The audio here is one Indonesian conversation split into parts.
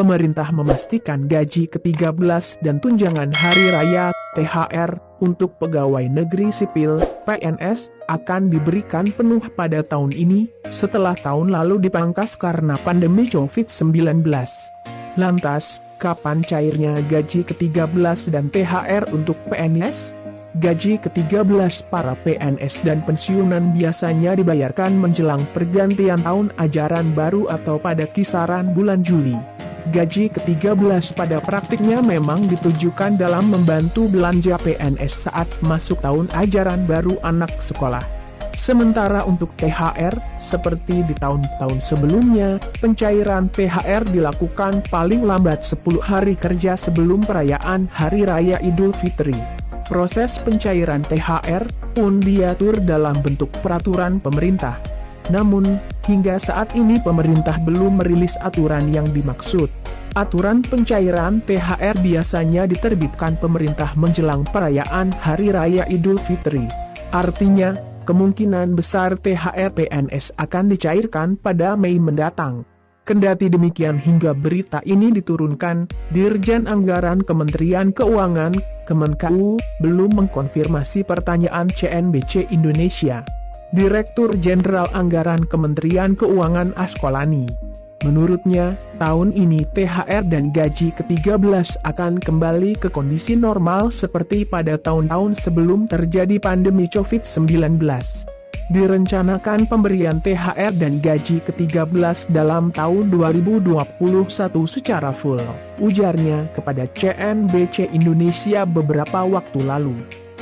pemerintah memastikan gaji ke-13 dan tunjangan hari raya (THR) untuk pegawai negeri sipil (PNS) akan diberikan penuh pada tahun ini, setelah tahun lalu dipangkas karena pandemi COVID-19. Lantas, kapan cairnya gaji ke-13 dan THR untuk PNS? Gaji ke-13 para PNS dan pensiunan biasanya dibayarkan menjelang pergantian tahun ajaran baru atau pada kisaran bulan Juli. Gaji ke-13 pada praktiknya memang ditujukan dalam membantu belanja PNS saat masuk tahun ajaran baru anak sekolah. Sementara untuk THR, seperti di tahun-tahun sebelumnya, pencairan THR dilakukan paling lambat 10 hari kerja sebelum perayaan Hari Raya Idul Fitri. Proses pencairan THR pun diatur dalam bentuk peraturan pemerintah. Namun, hingga saat ini pemerintah belum merilis aturan yang dimaksud. Aturan pencairan THR biasanya diterbitkan pemerintah menjelang perayaan Hari Raya Idul Fitri. Artinya, kemungkinan besar THR PNS akan dicairkan pada Mei mendatang. Kendati demikian hingga berita ini diturunkan, Dirjen Anggaran Kementerian Keuangan, Kemenku, belum mengkonfirmasi pertanyaan CNBC Indonesia. Direktur Jenderal Anggaran Kementerian Keuangan Askolani. Menurutnya, tahun ini THR dan gaji ke-13 akan kembali ke kondisi normal seperti pada tahun-tahun sebelum terjadi pandemi COVID-19. Direncanakan pemberian THR dan gaji ke-13 dalam tahun 2021 secara full, ujarnya kepada CNBC Indonesia beberapa waktu lalu.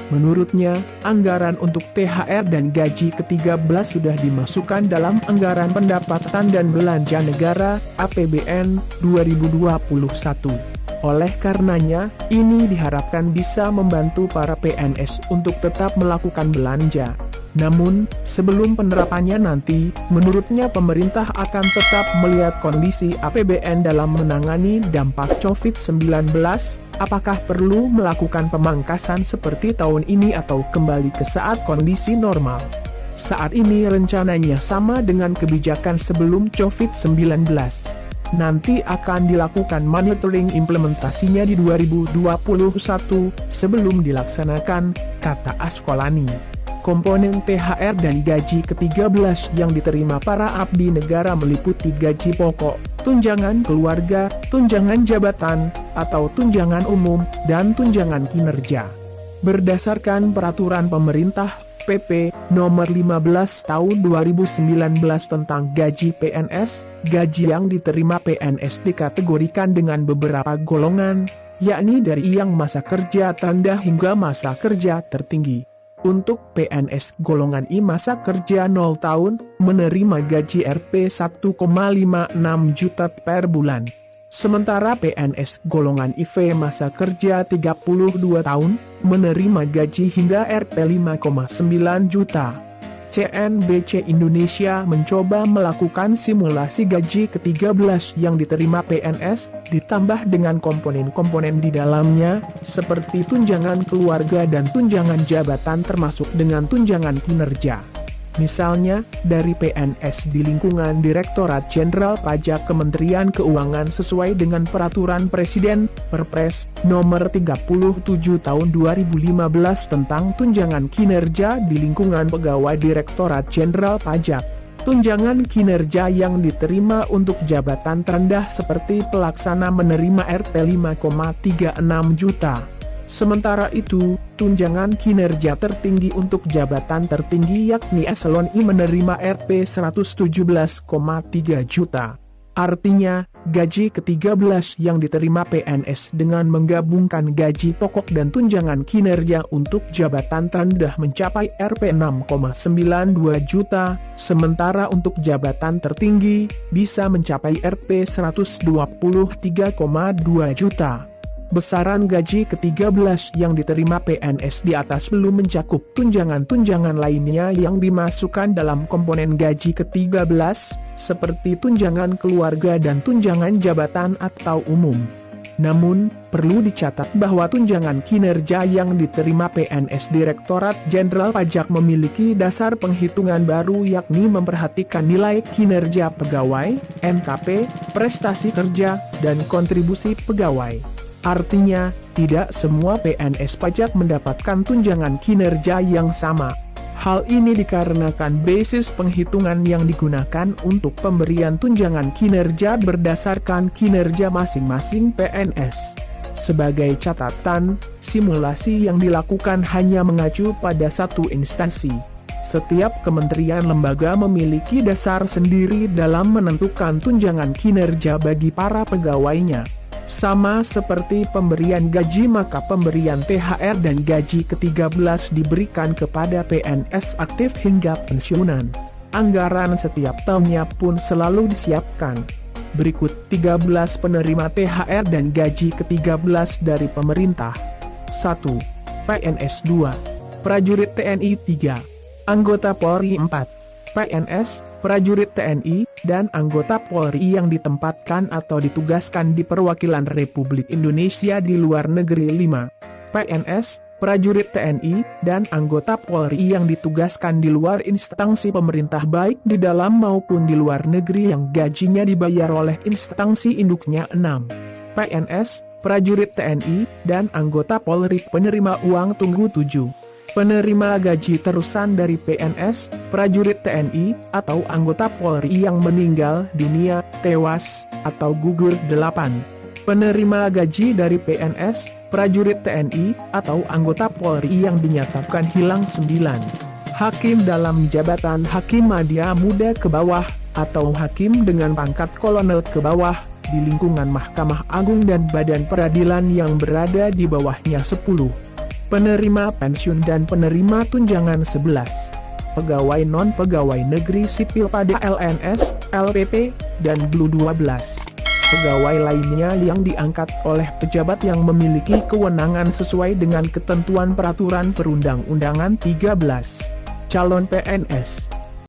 Menurutnya, anggaran untuk THR dan gaji ke-13 sudah dimasukkan dalam Anggaran Pendapatan dan Belanja Negara (APBN) 2021. Oleh karenanya, ini diharapkan bisa membantu para PNS untuk tetap melakukan belanja. Namun, sebelum penerapannya nanti, menurutnya pemerintah akan tetap melihat kondisi APBN dalam menangani dampak COVID-19, apakah perlu melakukan pemangkasan seperti tahun ini atau kembali ke saat kondisi normal. Saat ini rencananya sama dengan kebijakan sebelum COVID-19. Nanti akan dilakukan monitoring implementasinya di 2021 sebelum dilaksanakan, kata Askolani. Komponen THR dan gaji ke-13 yang diterima para abdi negara meliputi gaji pokok, tunjangan keluarga, tunjangan jabatan, atau tunjangan umum, dan tunjangan kinerja. Berdasarkan peraturan pemerintah PP Nomor 15 Tahun 2019 tentang gaji PNS, gaji yang diterima PNS dikategorikan dengan beberapa golongan, yakni dari yang masa kerja terendah hingga masa kerja tertinggi. Untuk PNS golongan I masa kerja 0 tahun, menerima gaji Rp 1,56 juta per bulan. Sementara PNS golongan IV masa kerja 32 tahun, menerima gaji hingga Rp 5,9 juta. CNBC Indonesia mencoba melakukan simulasi gaji ke-13 yang diterima PNS, ditambah dengan komponen-komponen di dalamnya, seperti tunjangan keluarga dan tunjangan jabatan termasuk dengan tunjangan kinerja. Misalnya, dari PNS di lingkungan Direktorat Jenderal Pajak Kementerian Keuangan sesuai dengan Peraturan Presiden, Perpres, Nomor 37 Tahun 2015 tentang tunjangan kinerja di lingkungan pegawai Direktorat Jenderal Pajak. Tunjangan kinerja yang diterima untuk jabatan terendah seperti pelaksana menerima Rp 5,36 juta. Sementara itu, tunjangan kinerja tertinggi untuk jabatan tertinggi yakni eselon I menerima Rp 117,3 juta. Artinya, gaji ke-13 yang diterima PNS dengan menggabungkan gaji pokok dan tunjangan kinerja untuk jabatan terendah mencapai Rp 6,92 juta, sementara untuk jabatan tertinggi bisa mencapai Rp 123,2 juta. Besaran gaji ke-13 yang diterima PNS di atas belum mencakup tunjangan-tunjangan lainnya yang dimasukkan dalam komponen gaji ke-13, seperti tunjangan keluarga dan tunjangan jabatan atau umum. Namun, perlu dicatat bahwa tunjangan kinerja yang diterima PNS Direktorat Jenderal Pajak memiliki dasar penghitungan baru yakni memperhatikan nilai kinerja pegawai, NKP, prestasi kerja, dan kontribusi pegawai. Artinya, tidak semua PNS pajak mendapatkan tunjangan kinerja yang sama. Hal ini dikarenakan basis penghitungan yang digunakan untuk pemberian tunjangan kinerja berdasarkan kinerja masing-masing PNS. Sebagai catatan, simulasi yang dilakukan hanya mengacu pada satu instansi. Setiap kementerian lembaga memiliki dasar sendiri dalam menentukan tunjangan kinerja bagi para pegawainya. Sama seperti pemberian gaji, maka pemberian THR dan gaji ke-13 diberikan kepada PNS aktif hingga pensiunan. Anggaran setiap tahunnya pun selalu disiapkan. Berikut 13 penerima THR dan gaji ke-13 dari pemerintah. 1. PNS 2. Prajurit TNI 3. Anggota Polri 4. PNS, prajurit TNI, dan anggota Polri yang ditempatkan atau ditugaskan di perwakilan Republik Indonesia di luar negeri 5. PNS, prajurit TNI, dan anggota Polri yang ditugaskan di luar instansi pemerintah baik di dalam maupun di luar negeri yang gajinya dibayar oleh instansi induknya 6. PNS, prajurit TNI, dan anggota Polri penerima uang tunggu 7. Penerima gaji terusan dari PNS, prajurit TNI, atau anggota Polri yang meninggal dunia, tewas, atau gugur 8. Penerima gaji dari PNS, prajurit TNI, atau anggota Polri yang dinyatakan hilang 9. Hakim dalam jabatan hakim madya muda ke bawah, atau hakim dengan pangkat kolonel ke bawah, di lingkungan Mahkamah Agung dan Badan Peradilan yang berada di bawahnya 10. Penerima pensiun dan penerima tunjangan 11. Pegawai non-pegawai negeri sipil pada LNS, LPP, dan BLU 12. Pegawai lainnya yang diangkat oleh pejabat yang memiliki kewenangan sesuai dengan ketentuan peraturan perundang-undangan 13. Calon PNS